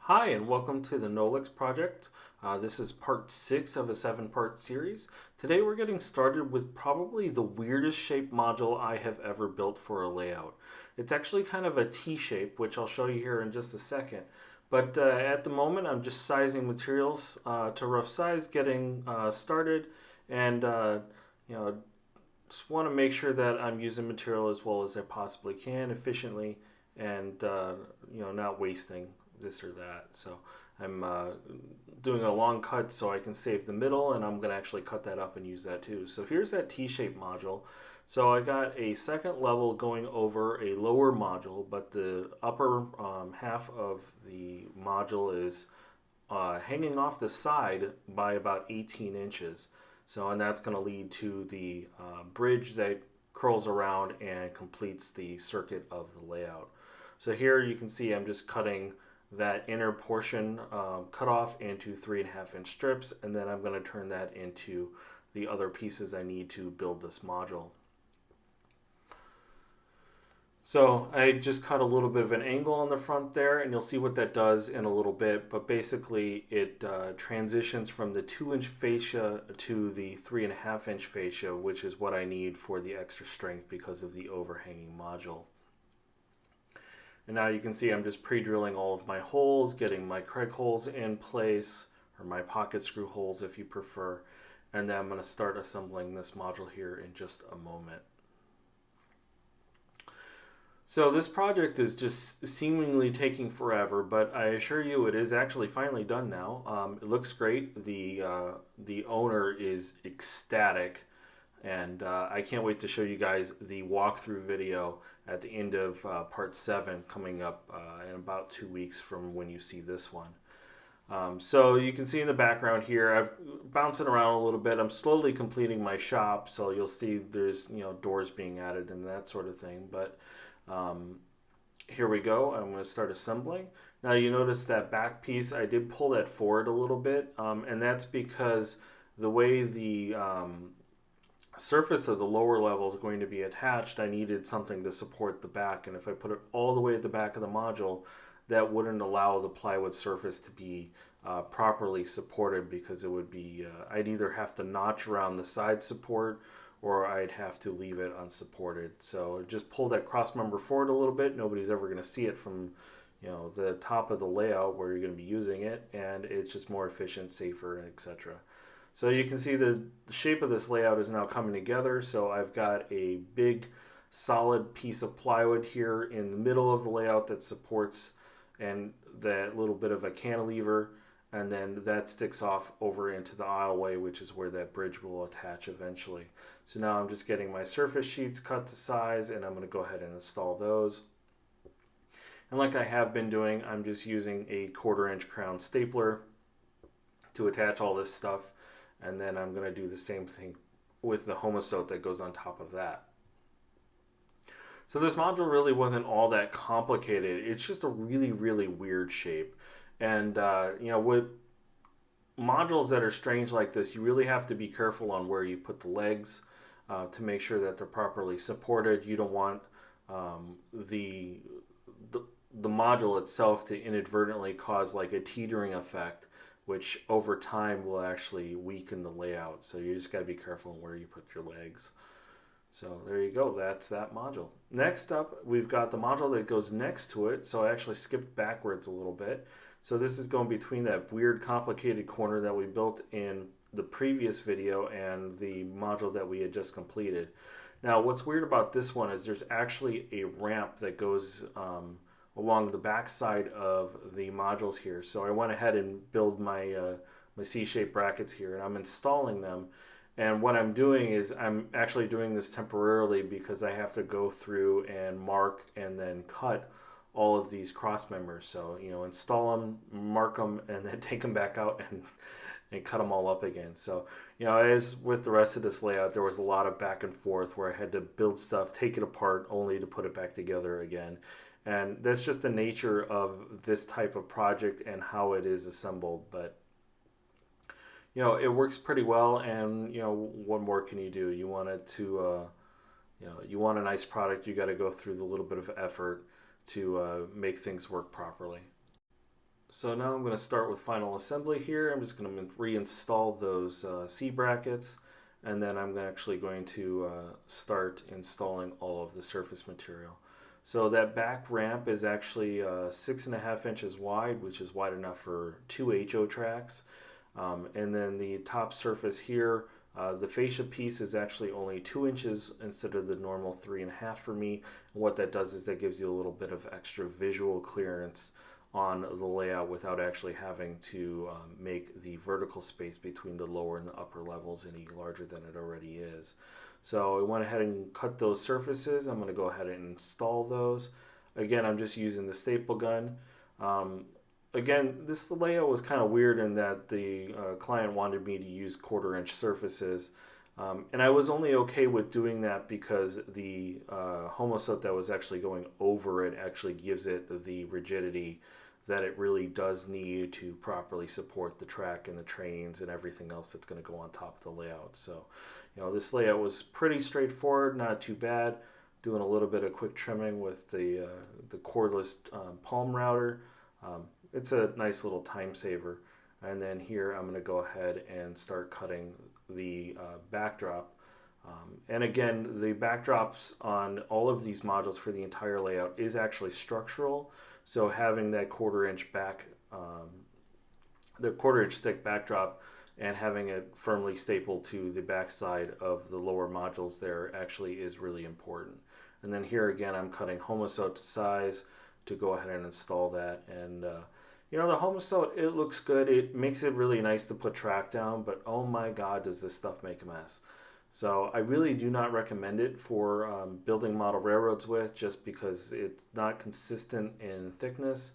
Hi, and welcome to the Nolix project. This is part 6 of a 7-part series. Today we're getting started with probably the weirdest shape module I have ever built for a layout. It's actually kind of a T-shape, which I'll show you here in just a second. But at the moment I'm just sizing materials to rough size, getting started, and you know, just want to make sure that I'm using material as well as I possibly can efficiently and not wasting this or that. So I'm doing a long cut so I can save the middle, and I'm going to actually cut that up and use that too. So here's that T-shaped module. So I got a second level going over a lower module, but the upper half of the module is hanging off the side by about 18 inches. So, and that's going to lead to the bridge that curls around and completes the circuit of the layout. So here you can see I'm just cutting that inner portion cut off into 3.5-inch strips, and then I'm going to turn that into the other pieces I need to build this module. So I just cut a little bit of an angle on the front there, and you'll see what that does in a little bit, but basically it transitions from the 2-inch fascia to the 3.5-inch fascia, which is what I need for the extra strength because of the overhanging module. And now you can see I'm just pre-drilling all of my holes, getting my Craig holes in place, or my pocket screw holes if you prefer, and then I'm going to start assembling this module here in just a moment. So this project is just seemingly taking forever, but I assure you it is actually finally done now. It looks great. The owner is ecstatic, and I can't wait to show you guys the walkthrough video at the end of part 7 coming up in about 2 weeks from when you see this one. So you can see in the background here, I've bouncing around a little bit. I'm slowly completing my shop, so you'll see there's doors being added and that sort of thing. But here we go. I'm going to start assembling. Now you notice that back piece, I did pull that forward a little bit, and that's because the way the surface of the lower level is going to be attached, I needed something to support the back, and if I put it all the way at the back of the module, that wouldn't allow the plywood surface to be properly supported, because it would be, I'd either have to notch around the side support or I'd have to leave it unsupported. So just pull that cross member forward a little bit. Nobody's ever going to see it from the top of the layout where you're going to be using it, and it's just more efficient, safer, etc. So you can see the shape of this layout is now coming together. So I've got a big solid piece of plywood here in the middle of the layout that supports, and that little bit of a cantilever, and then that sticks off over into the aisleway, which is where that bridge will attach eventually. So now I'm just getting my surface sheets cut to size, and I'm going to go ahead and install those. And like I have been doing, I'm just using a 1/4-inch crown stapler to attach all this stuff, and then I'm going to do the same thing with the homostote that goes on top of that. So this module really wasn't all that complicated. It's just a really, really weird shape. And with modules that are strange like this, you really have to be careful on where you put the legs to make sure that they're properly supported. You don't want the module itself to inadvertently cause like a teetering effect, which over time will actually weaken the layout. So you just got to be careful where you put your legs. So there you go, that's that module. Next up, we've got the module that goes next to it. So I actually skipped backwards a little bit. So this is going between that weird complicated corner that we built in the previous video and the module that we had just completed. Now what's weird about this one is there's actually a ramp that goes along the back side of the modules here. So I went ahead and built my C-shaped brackets here, and I'm installing them. And what I'm doing is I'm actually doing this temporarily because I have to go through and mark and then cut all of these cross members. So, install them, mark them, and then take them back out and cut them all up again. So, as with the rest of this layout, there was a lot of back and forth where I had to build stuff, take it apart, only to put it back together again. And that's just the nature of this type of project and how it is assembled. But it works pretty well, and what more can you do? You want it to, you want a nice product, you got to go through the little bit of effort to make things work properly. So now I'm going to start with final assembly here. I'm just going to reinstall those C brackets, and then I'm actually going to start installing all of the surface material. So that back ramp is actually 6.5 inches wide, which is wide enough for 2 HO tracks. And then the top surface here, the fascia piece is actually only 2 inches instead of the normal 3.5 for me. And what that does is that gives you a little bit of extra visual clearance on the layout without actually having to make the vertical space between the lower and the upper levels any larger than it already is. So I went ahead and cut those surfaces. I'm going to go ahead and install those. Again, I'm just using the staple gun. Again, this layout was kind of weird in that the client wanted me to use 1/4 inch surfaces. And I was only okay with doing that because the homosote that was actually going over it actually gives it the rigidity that it really does need to properly support the track and the trains and everything else that's going to go on top of the layout. So, this layout was pretty straightforward, not too bad. Doing a little bit of quick trimming with the cordless palm router. It's a nice little time saver. And then here I'm going to go ahead and start cutting the backdrop. And again, the backdrops on all of these modules for the entire layout is actually structural. So having that 1/4 inch the 1/4 inch thick backdrop and having it firmly stapled to the backside of the lower modules there actually is really important. And then here again, I'm cutting homosote to size to go ahead and install that. And the homosote, it looks good. It makes it really nice to put track down, but oh my God, does this stuff make a mess. So I really do not recommend it for building model railroads with, just because it's not consistent in thickness.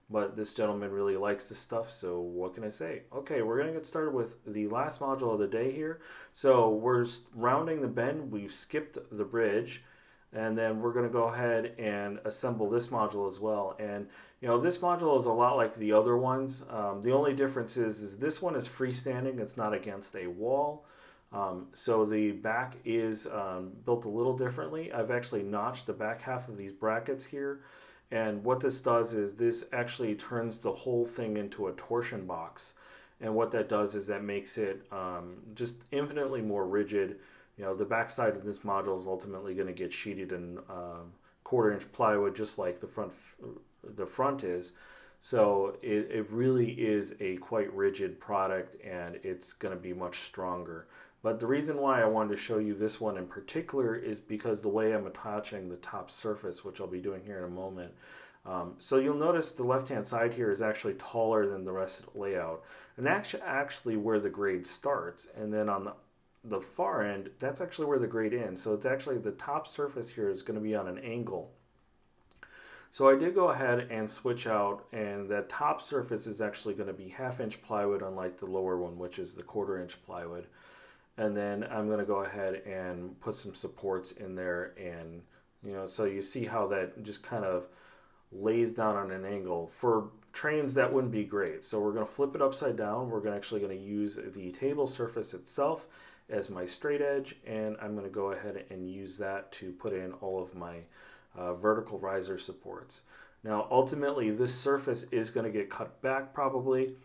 But this gentleman really likes this stuff, so what can I say? Okay, we're going to get started with the last module of the day here. So we're rounding the bend. We've skipped the bridge. And then we're going to go ahead and assemble this module as well. And this module is a lot like the other ones. The only difference is this one is freestanding. It's not against a wall. So the back is built a little differently. I've actually notched the back half of these brackets here. And what this does is this actually turns the whole thing into a torsion box. And what that does is that makes it just infinitely more rigid. The backside of this module is ultimately going to get sheeted in 1/4 inch plywood, just like the front is. So it really is a quite rigid product, and it's going to be much stronger. But the reason why I wanted to show you this one in particular is because the way I'm attaching the top surface, which I'll be doing here in a moment. So you'll notice the left-hand side here is actually taller than the rest of the layout. And that's actually where the grade starts. And then on the far end, that's actually where the grade ends. So it's actually the top surface here is going to be on an angle. So I did go ahead and switch out, and that top surface is actually going to be 1/2 inch plywood, unlike the lower one, which is the 1/4 inch plywood. And then I'm going to go ahead and put some supports in there, and so you see how that just kind of lays down on an angle. For trains, that wouldn't be great. So we're going to flip it upside down. We're actually going to use the table surface itself as my straight edge, and I'm going to go ahead and use that to put in all of my vertical riser supports. Now ultimately this surface is going to get cut back probably.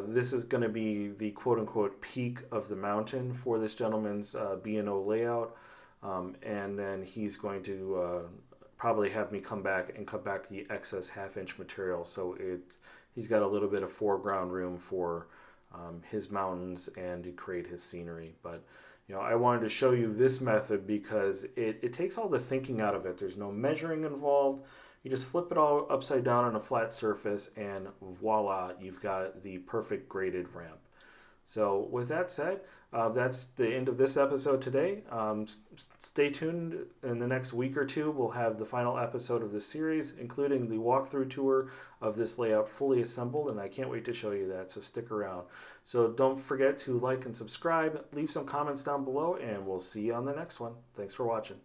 This is going to be the quote-unquote peak of the mountain for this gentleman's B&O layout, and then he's going to probably have me come back and cut back the excess 1/2 inch material, so he's got a little bit of foreground room for his mountains and to create his scenery. But I wanted to show you this method because it takes all the thinking out of it. There's no measuring involved. You just flip it all upside down on a flat surface, and voila, you've got the perfect graded ramp. So with that said, that's the end of this episode today. Stay tuned. In the next week or two, we'll have the final episode of this series, including the walkthrough tour of this layout fully assembled, and I can't wait to show you that, so stick around. So don't forget to like and subscribe, leave some comments down below, and we'll see you on the next one. Thanks for watching.